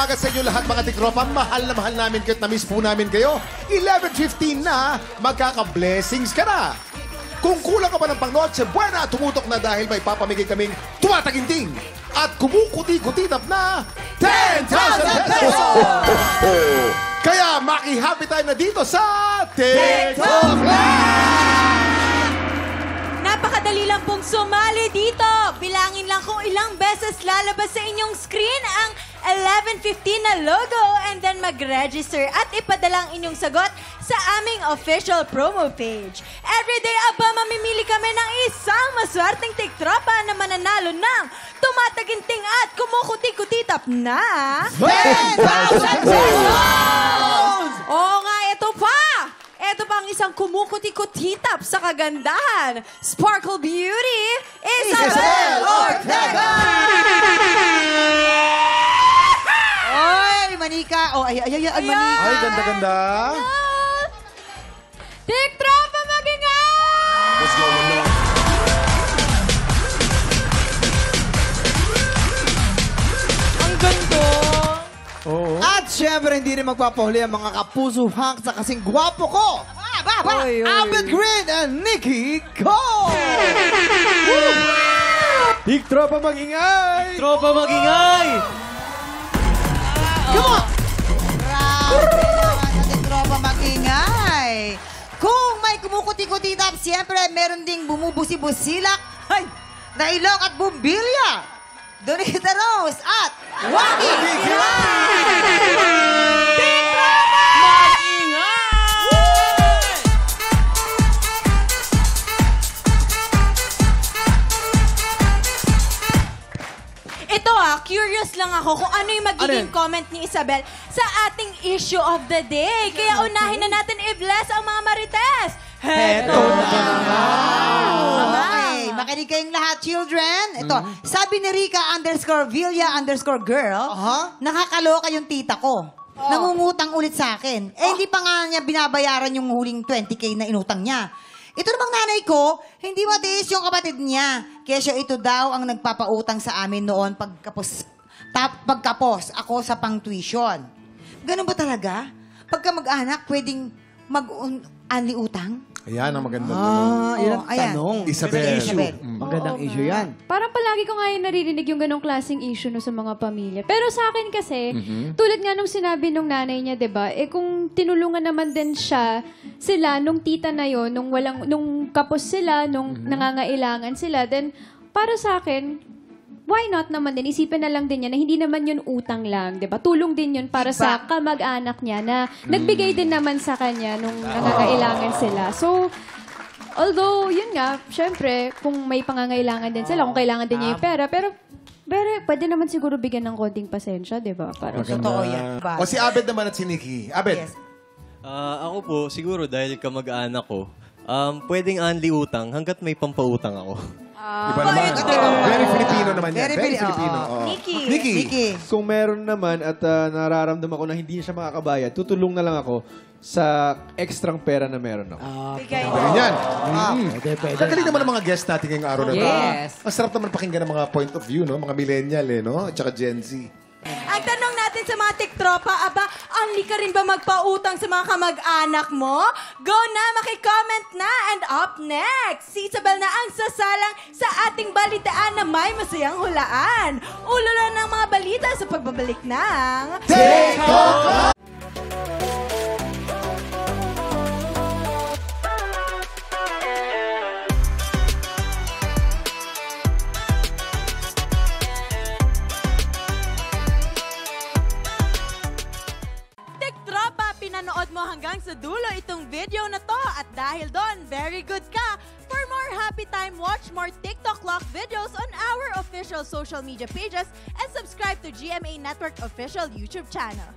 umaga sa inyo lahat mga tikropa. Mahal na mahal namin kayo at na-miss po namin kayo. 11:15 na, magkaka-blessings ka na. Kung kulang ka ba ng pang-Noche Buena, tumutok na dahil may papamigay kaming tumataginting at kumukuti-kutitap na 10,000 pesos! Kaya maki-happy time na dito sa TikTok Live! Napakadali lang pong sumali dito. Bilangin lang kung ilang beses lalabas sa inyong screen ang 11:15 na logo and then mag-register at ipadala ang inyong sagot sa aming official promo page. Everyday aba, mamimili kami ng isang maswerteng tiktropa na mananalo ng tumataginting at kumukuti-kutitap na 10,000 pesos! Oo nga, ito pa! Ito pa ang isang kumukuti-kutitap sa kagandahan. Sparkle Beauty, Isabel Ortega! Oy, manika. Oh, ay, manika. Ay, ganda-ganda. Tiktropa mag-ingay! Let's go, Ang ganda! Oo. At syempre, hindi rin magpapahuli ang mga kapuso hang sa kasing gwapo ko. Oy, oy. Abed Green and Nikki Cole! Tiktropa mag-ingay! Tropa magingay! Come on! Grabe naman natin tropa mag-ingay. Kung may kumukuti-kutitap, siyempre meron ding bumubusi-busilak, na ilong at bumbilya. Donita Rose at Waki Ito curious lang ako kung ano yung magiging comment ni Isabel sa ating issue of the day. Kaya unahin na natin i-bless ang mga Marites. Heto na! Okay, makinig kayong lahat, children. Ito, sabi ni Rika_Villa_girl, nakakaloka yung tita ko. Nangungutang ulit sa akin. Hindi pa nga niya binabayaran yung huling 20K na inutang niya. Ito namang nanay ko, hindi matiis yung kapatid niya. Kaya ito daw ang nagpapautang sa amin noon pagkapos ako sa pang-tuition. Ganun ba talaga? Pagka mag-anak, pwedeng mag-unli utang? Ayan ang maganda. Yan ang ayan. tanong. Isabel. Magandang issue yan. Parang palagi ko nga yung naririnig yung ganong klaseng issue no sa mga pamilya. Pero sa akin kasi, tulad nga nung sinabi nung nanay niya, 'di ba? Kung tinulungan naman din sila nung tita na yon, nung kapos sila, nung nangangailangan sila, then para sa akin, why not naman din? Isipin na lang din niya na hindi naman yun utang lang, 'di ba? Tulong din yun para sa kamag-anak niya na nagbigay din naman sa kanya nung nangangailangan sila. So, although, yun nga, syempre, kung may pangangailangan din sila, kung kailangan din niya yung pera, pero pwede naman siguro bigyan ng konting pasensya, di ba? Para Totoo yan. O si Abed naman at si Nikki. Abed. Yes. Ako po, siguro dahil kamag-anak ko, pwedeng anli utang hanggat may pampautang ako. Iba naman. Very Filipino naman yan. Very Filipino. Oo. Nikki. Kung meron naman at nararamdaman ko na hindi siya makakabayad, tutulong na lang ako sa ekstrang pera na meron ako. Ganun yan. Kagaling naman ang mga guests natin ngayong araw na ito. Masarap naman pakinggan ng mga point of view, no? Mga millennial, no? At saka Gen Z. Ang tanong natin sa mga tiktropa, only ka rin ba magpautang sa mga kamag-anak mo? Go na, maki-comment na. And up next, si Isabel na ang sasalang sa ating balitaan na may masayang hulaan. Ulo ng mga balita sa pagbabalik ng TikTok! Pinanood mo hanggang sa dulo itong video na to at dahil doon, very good ka. For more happy time, watch more TikTok Lock videos on our official social media pages and subscribe to GMA Network official YouTube channel.